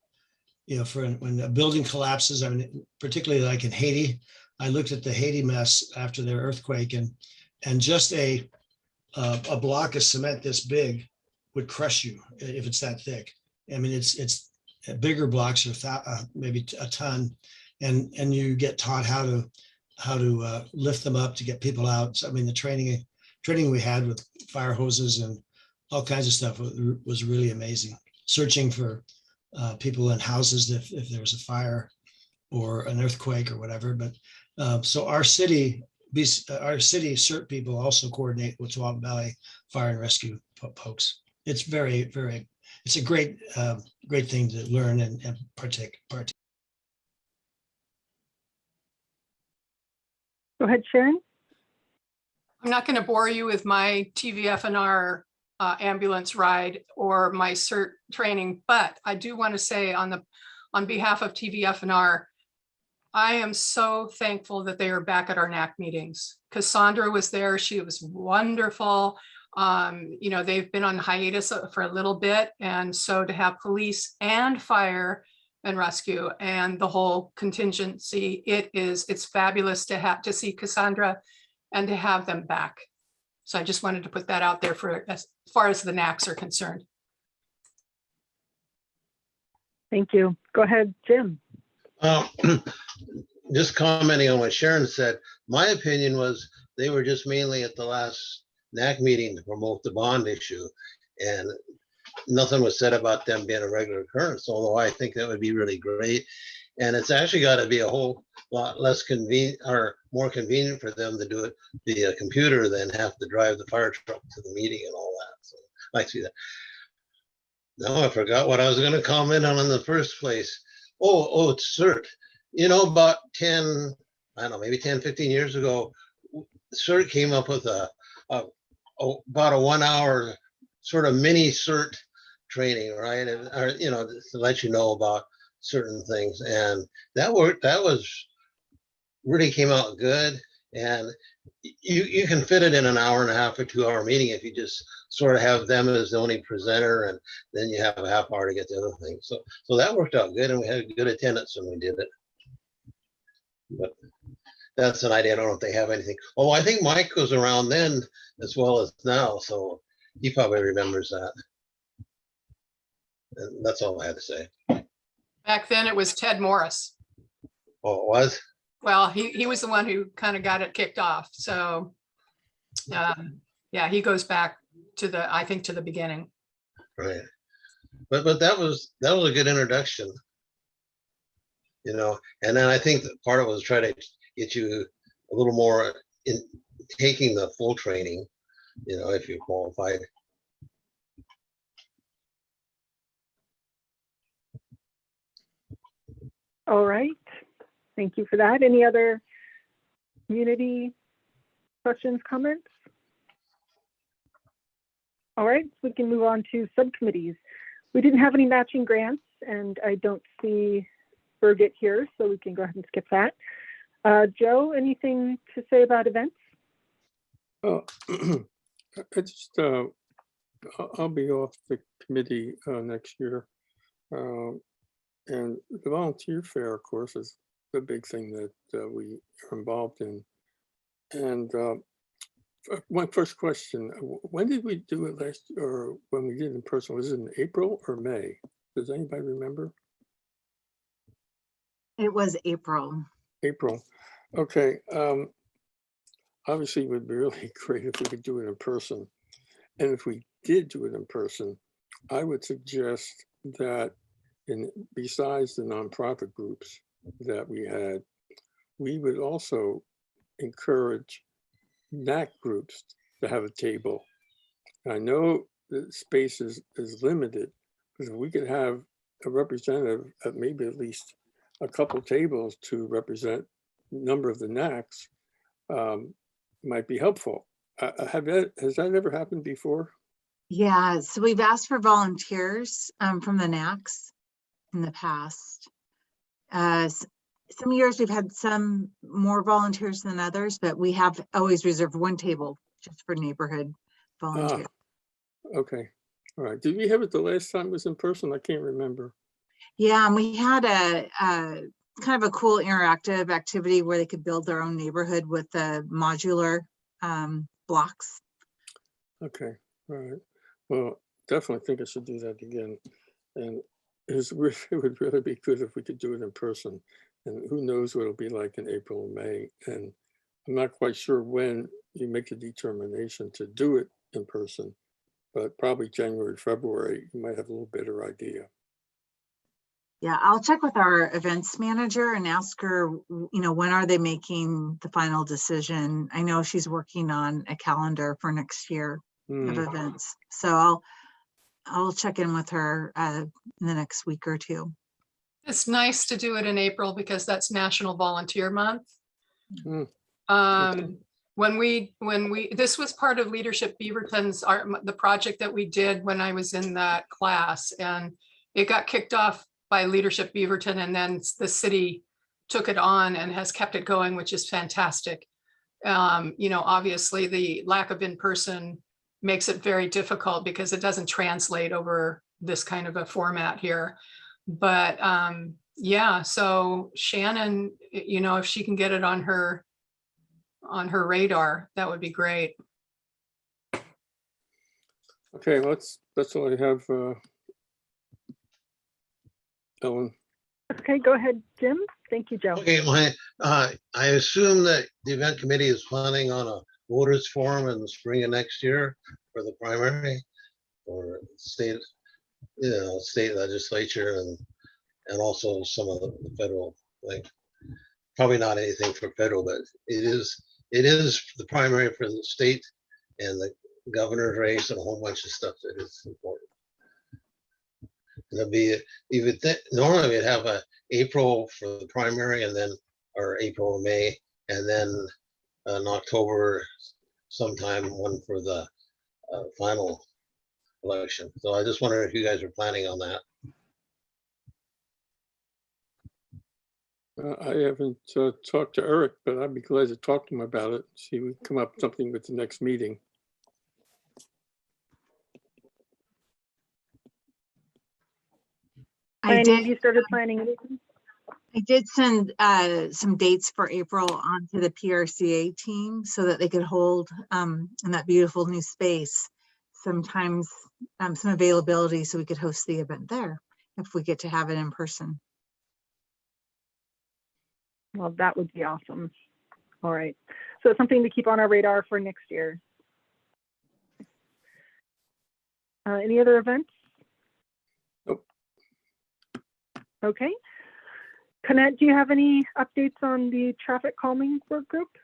you know, for when a building collapses, I mean, particularly like in Haiti, I looked at the Haiti mess after their earthquake, and just a block of cement this big would crush you if it's that thick. I mean, it's bigger blocks are maybe a ton, and you get taught how to lift them up to get people out. So, I mean, the training we had with fire hoses and all kinds of stuff was really amazing. Searching for people in houses if there's a fire or an earthquake or whatever. But so our city CERT people also coordinate with Tualatin Valley Fire and Rescue folks. It's it's a great thing to learn and partake. Go ahead, Sharon. I'm not going to bore you with my TVFNR ambulance ride or my CERT training, but I do want to say on behalf of TVFNR, I am so thankful that they are back at our NAC meetings. Cassandra was there. She was wonderful. You know, they've been on hiatus for a little bit. And so to have police and fire and rescue and the whole contingency, it's fabulous to see Cassandra and to have them back. So I just wanted to put that out there for as far as the NACs are concerned. Thank you. Go ahead, Jim. Just commenting on what Sharon said, my opinion was they were just mainly at the last NAC meeting to promote the bond issue, and nothing was said about them being a regular occurrence, although I think that would be really great. And it's actually got to be a whole lot less convenient or more convenient for them to do it via computer than have to drive the fire truck to the meeting and all that. So I see that. No, I forgot what I was going to comment on in the first place. Oh, it's CERT. You know, about 10, I don't know, maybe 10, 15 years ago, CERT came up with about a 1 hour sort of mini CERT training, right? Or, you know, to let you know about certain things. And that was really came out good. And you can fit it in an hour and a half or 2 hour meeting if you just sort of have them as the only presenter, and then you have a half hour to get the other thing. So that worked out good, and we had good attendance when we did it. But that's an idea. I don't know if they have anything. Oh, I think Mike was around then as well as now, so he probably remembers that. And that's all I had to say. Back then it was Ted Morris. Oh, it was? Well, he was the one who kind of got it kicked off. So yeah, he goes back to I think to the beginning. Right. But that was a good introduction. You know, and then I think that part of it was try to get you a little more in taking the full training, you know, if you're qualified. All right. Thank you for that. Any other community questions, comments? All right, so we can move on to subcommittees. We didn't have any matching grants, and I don't see Birgit here, so we can go ahead and skip that. Joe, anything to say about events? I just, I'll be off the committee next year. And the volunteer fair, of course, is the big thing that we are involved in. And One first question, when did we do it last, or when we did it in person? Was it in April or May? Does anybody remember? It was April. April. Okay. Obviously, it would be really great if we could do it in person. And if we did do it in person, I would suggest that besides the nonprofit groups that we had, we would also encourage NAC groups to have a table. I know the space is limited, but if we could have a representative at maybe at least a couple tables to represent a number of the NACs, might be helpful. Has that ever happened before? Yeah, so we've asked for volunteers from the NACs in the past. Some years we've had some more volunteers than others, but we have always reserved one table just for neighborhood volunteers. Okay, all right. Did we have it the last time it was in person? I can't remember. Yeah, and we had a kind of a cool interactive activity where they could build their own neighborhood with the modular blocks. Okay, all right. Well, definitely think I should do that again. And it would really be good if we could do it in person. And who knows what it'll be like in April and May. And I'm not quite sure when you make the determination to do it in person, but probably January, February, you might have a little better idea. Yeah, I'll check with our events manager and ask her, when are they making the final decision? I know she's working on a calendar for next year of events. So I'll check in with her in the next week or two. It's nice to do it in April because that's National Volunteer Month. This was part of Leadership Beaverton's the project that we did when I was in that class, and it got kicked off by Leadership Beaverton, and then the city took it on and has kept it going, which is fantastic. Obviously the lack of in-person makes it very difficult because it doesn't translate over this kind of a format here. But yeah, so Shannon, if she can get it on her radar, that would be great. Okay, that's all I have. Ellen. Okay, go ahead, Jim. Thank you, Joe. Okay, I assume that the event committee is planning on a voters forum in the spring of next year for the primary or state legislature and also some of the federal, like probably not anything for federal, but it is the primary for the state and the governor's race and a whole bunch of stuff that is important. It'll be, normally we'd have a April for the primary and then, or April or May, and then in October sometime one for the final election. So I just wonder if you guys are planning on that. I haven't talked to Erik, but I'd be glad to talk to him about it. See if we can come up with something with the next meeting. You started planning anything? I did send some dates for April onto the PRCA team so that they could hold in that beautiful new space sometimes some availability so we could host the event there if we get to have it in person. Well, that would be awesome. All right. So it's something to keep on our radar for next year. Any other events? Nope. Okay. Konnette, do you have any updates on the traffic calming work group?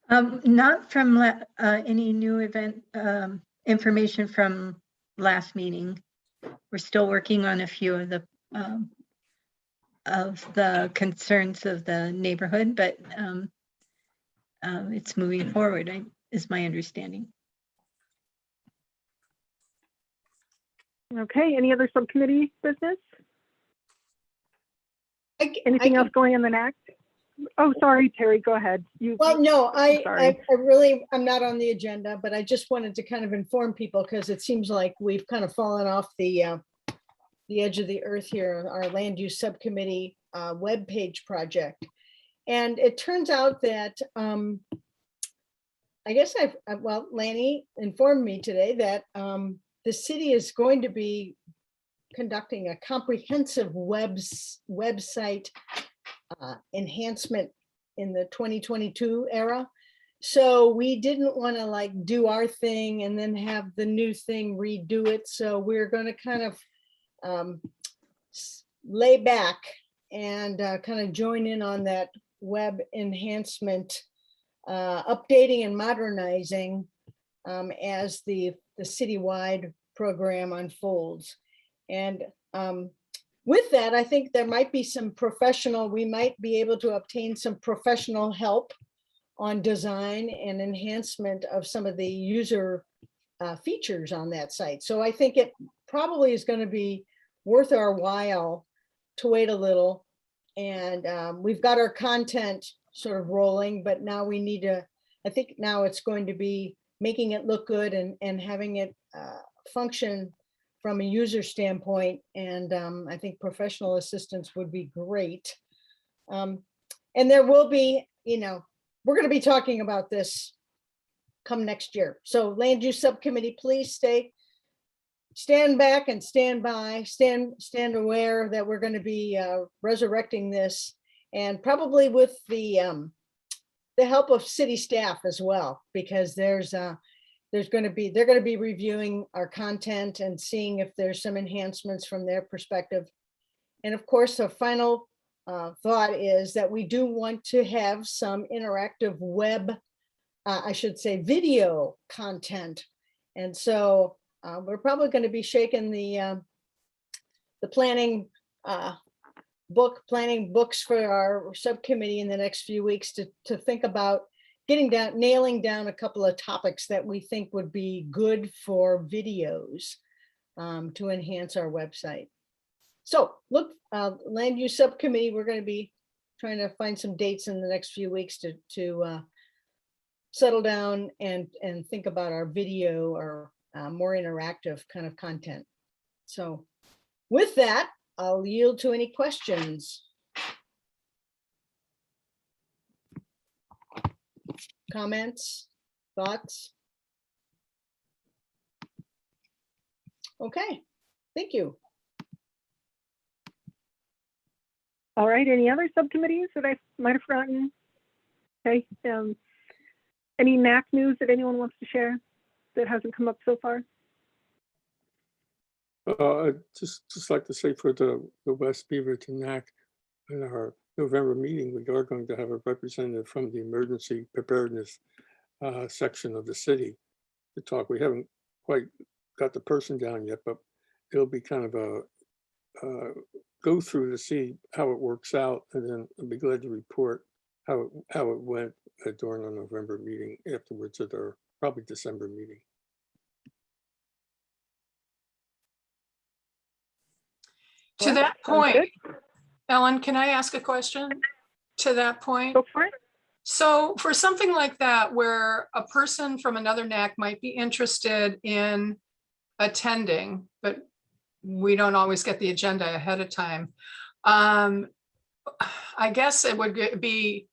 Not from any new event information from last meeting. We're still working on a few of the concerns of the neighborhood, but it's moving forward, is my understanding. Okay, any other subcommittee business? Anything else going in the NAC? Oh, sorry, Terry, go ahead. Well, no, I'm not on the agenda, but I just wanted to kind of inform people because it seems like we've kind of fallen off the edge of the earth here, our land use subcommittee webpage project. And it turns out that I guess well, Lani informed me today that the city is going to be conducting a comprehensive website enhancement in the 2022 era. So we didn't want to like do our thing and then have the new thing redo it. So we're going to kind of lay back and kind of join in on that web enhancement, updating and modernizing as the citywide program unfolds. And with that, I think there might be some we might be able to obtain some professional help on design and enhancement of some of the user features on that site. So I think it probably is going to be worth our while to wait a little. And we've got our content sort of rolling, but now we need to, I think now it's going to be making it look good and having it function from a user standpoint. And I think professional assistance would be great. And there will be, we're going to be talking about this come next year. So land use subcommittee, please stand back and stand by, stand aware that we're going to be resurrecting this, and probably with the help of city staff as well, because they're going to be reviewing our content and seeing if there's some enhancements from their perspective. And of course, the final thought is that we do want to have some interactive web, I should say video content. And so we're probably going to be shaking the planning books for our subcommittee in the next few weeks to think about nailing down a couple of topics that we think would be good for videos to enhance our website. So look, land use subcommittee, we're going to be trying to find some dates in the next few weeks to settle down and think about our video or more interactive kind of content. So with that, I'll yield to any questions. Comments, thoughts? Okay, thank you. All right, any other subcommittees that I might have forgotten? Okay, any NAC news that anyone wants to share that hasn't come up so far? I'd just like to say for the West Beaverton NAC, in our November meeting, we are going to have a representative from the emergency preparedness section of the city to talk. We haven't quite got the person down yet, but it'll be kind of a go through to see how it works out, and then I'll be glad to report how it went during our November meeting afterwards at our probably December meeting. To that point, Ellen, can I ask a question to that point? Go for it. So for something like that, where a person from another NAC might be interested in attending, but we don't always get the agenda ahead of time, I guess it would be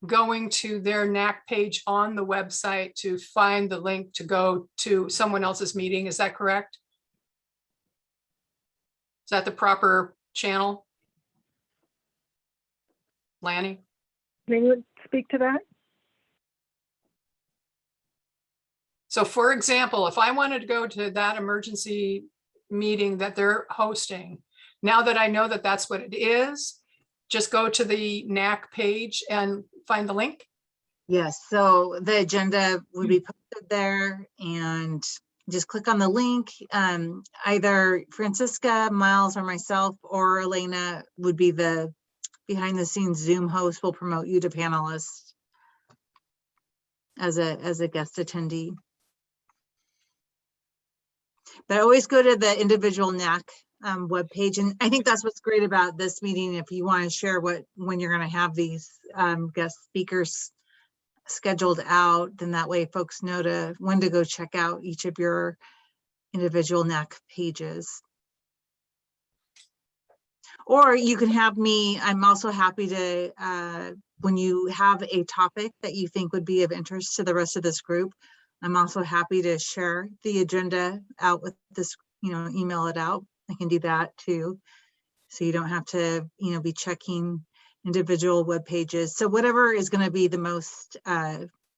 going to their NAC page on the website to find the link to go to someone else's meeting. Is that correct? Is that the proper channel? Lani? Can you speak to that? So for example, if I wanted to go to that emergency meeting that they're hosting, now that I know that that's what it is, just go to the NAC page and find the link? Yes, so the agenda would be posted there, and just click on the link. Either Francisca, Miles, or myself, or Elena would be the behind the scenes Zoom host. Will promote you to panelist as a guest attendee. But always go to the individual NAC webpage. And I think that's what's great about this meeting. If you want to share when you're going to have these guest speakers scheduled out, then that way folks know when to go check out each of your individual NAC pages. Or you can have me, I'm also happy to when you have a topic that you think would be of interest to the rest of this group, I'm also happy to share the agenda out with this, email it out. I can do that too. So you don't have to, be checking individual web pages. So whatever is going to be the most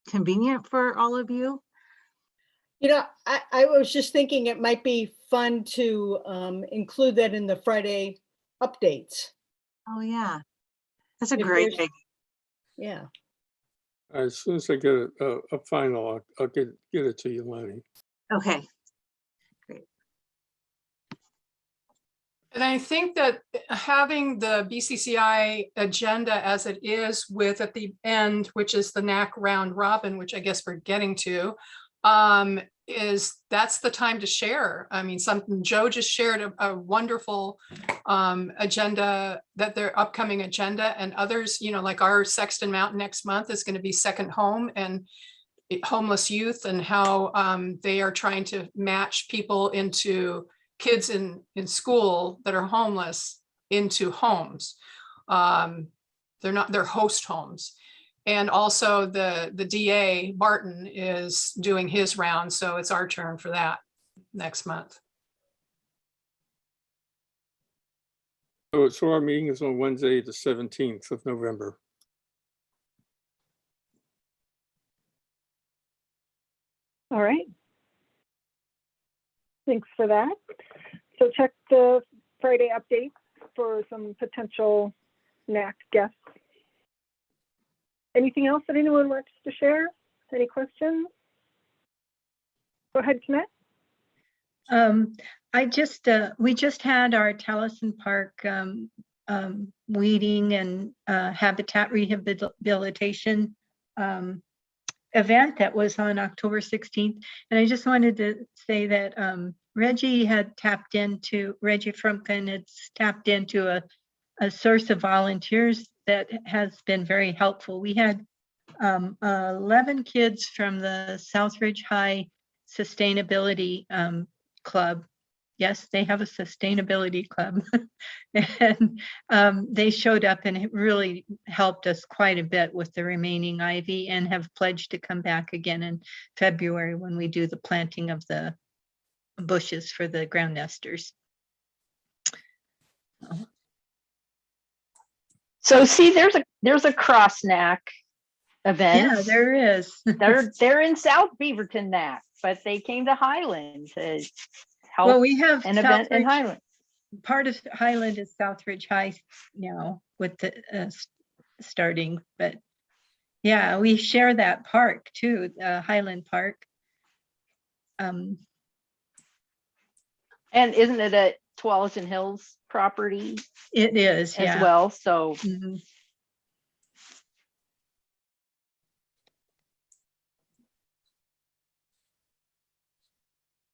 convenient for all of you. I was just thinking it might be fun to include that in the Friday updates. Oh yeah, that's a If great there's- idea. Yeah. As soon as I get a final, I'll get it to you, Lani. Okay. And I think that having the BCCI agenda as it is with at the end, which is the NAC round robin, which I guess we're getting to, that's the time to share. I mean, Joe just shared a wonderful agenda, that their upcoming agenda, and others, like our Sexton Mountain next month is going to be Second Home and homeless youth, and how they are trying to match people into kids in school that are homeless into homes. They're host homes. And also the DA, Barton, is doing his round. So it's our turn for that next month. So our meeting is on Wednesday, the 17th of November. All right. Thanks for that. So check the Friday updates for some potential NAC guests. Anything else that anyone wants to share? Any questions? Go ahead, Konnette. We just had our Allison Park weeding and habitat rehabilitation event that was on October 16th. And I just wanted to say that Reggie Frumkin had tapped into a source of volunteers that has been very helpful. We had 11 kids from the Southridge High Sustainability Club. Yes, they have a sustainability club. And they showed up, and it really helped us quite a bit with the remaining ivy, and have pledged to come back again in February when we do the planting of the bushes for the ground nesters. So see, there's a cross NAC event. Yeah, there is. they're in South Beaverton NAC, but they came to Highland to help. Well, we have an event in Highland. Part of Highland is Southridge High now with the starting, but yeah, we share that park too, Highland Park. And isn't it a Tualatin Hills property? It is, as yeah. well. So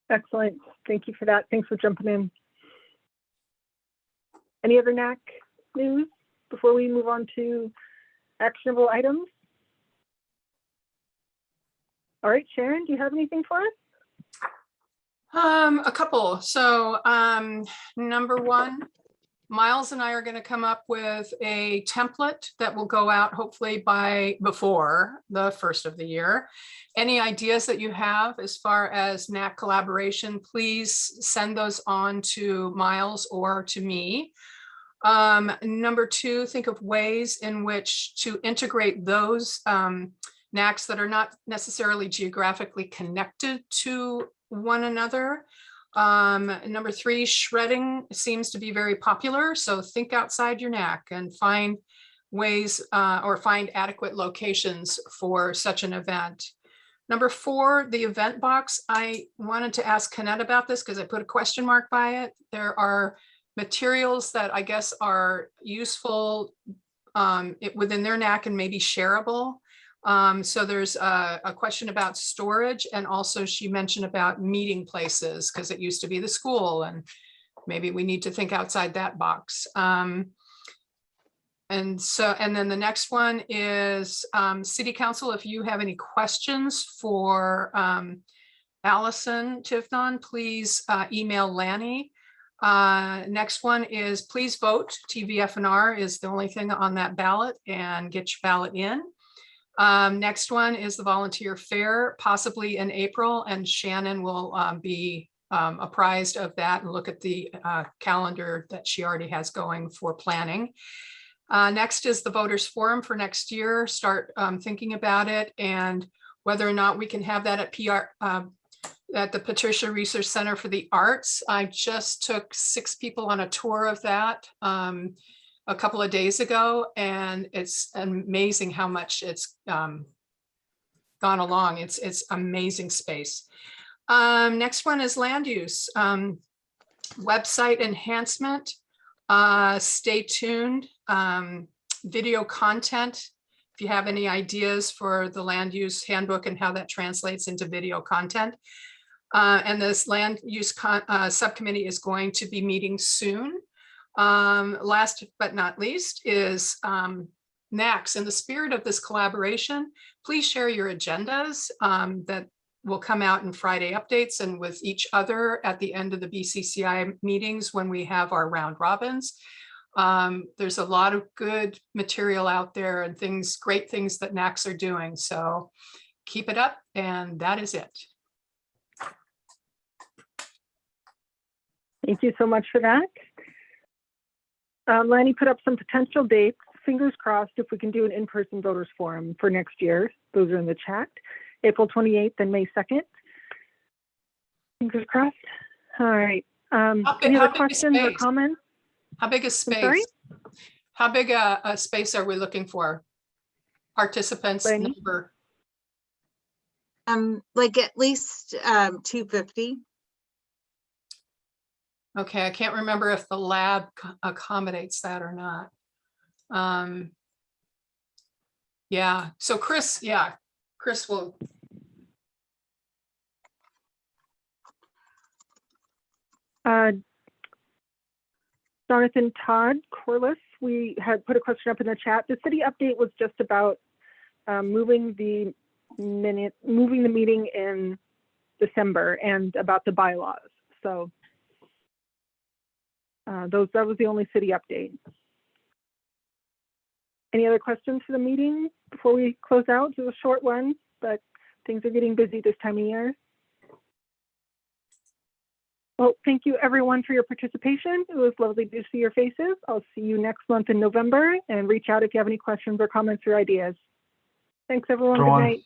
Excellent. Thank you for that. Thanks for jumping in. Any other NAC news before we move on to actionable items? All right, Sharon, do you have anything for us? A couple. So number one, Miles and I are going to come up with a template that will go out hopefully before the first of the year. Any ideas that you have as far as NAC collaboration, please send those on to Miles or to me. Number two, think of ways in which to integrate those NACs that are not necessarily geographically connected to one another. Number three, shredding seems to be very popular. So think outside your NAC and find ways or find adequate locations for such an event. Number four, the event box. I wanted to ask Konnette about this because I put a question mark by it. There are materials that I guess are useful within their NAC and maybe shareable. So there's a question about storage, and also she mentioned about meeting places because it used to be the school, and maybe we need to think outside that box. And then the next one is City Council. If you have any questions for Allison Tivnon, please email Lani. Next one is please vote. TVFNR is the only thing on that ballot, and get your ballot in. Next one is the volunteer fair, possibly in April, and Shannon will be apprised of that and look at the calendar that she already has going for planning. Next is the voters forum for next year. Start thinking about it and whether or not we can have that at at the Patricia Research Center for the Arts. I just took 6 people on a tour of that a couple of days ago, and it's amazing how much it's gone along. It's amazing space. Next one is land use. Website enhancement. Stay tuned. Video content. If you have any ideas for the land use handbook and how that translates into video content. And this land use subcommittee is going to be meeting soon. Last but not least is NACS. In the spirit of this collaboration, please share your agendas that will come out in Friday updates and with each other at the end of the BCCI meetings when we have our round robins. There's a lot of good material out there and things, great things that NACS are doing. So keep it up, and that is it. Thank you so much for that. Lani put up some potential dates. Fingers crossed if we can do an in-person voters forum for next year. Those are in the chat. April 28th and May 2nd. Fingers crossed. All right. Any other questions or comments? How big a space? Sorry? How big a space are we looking for? Participants number? Like at least 250. Okay, I can't remember if the lab accommodates that or not. Yeah, so Chris will. Jonathan Todd, Kourlas, we had put a question up in the chat. The city update was just about moving the meeting in December and about the bylaws. So that was the only city update. Any other questions for the meeting before we close out? It was a short one, but things are getting busy this time of year. Well, thank you everyone for your participation. It was lovely to see your faces. I'll see you next month in November, and reach out if you have any questions or comments or ideas. Thanks everyone. Good night.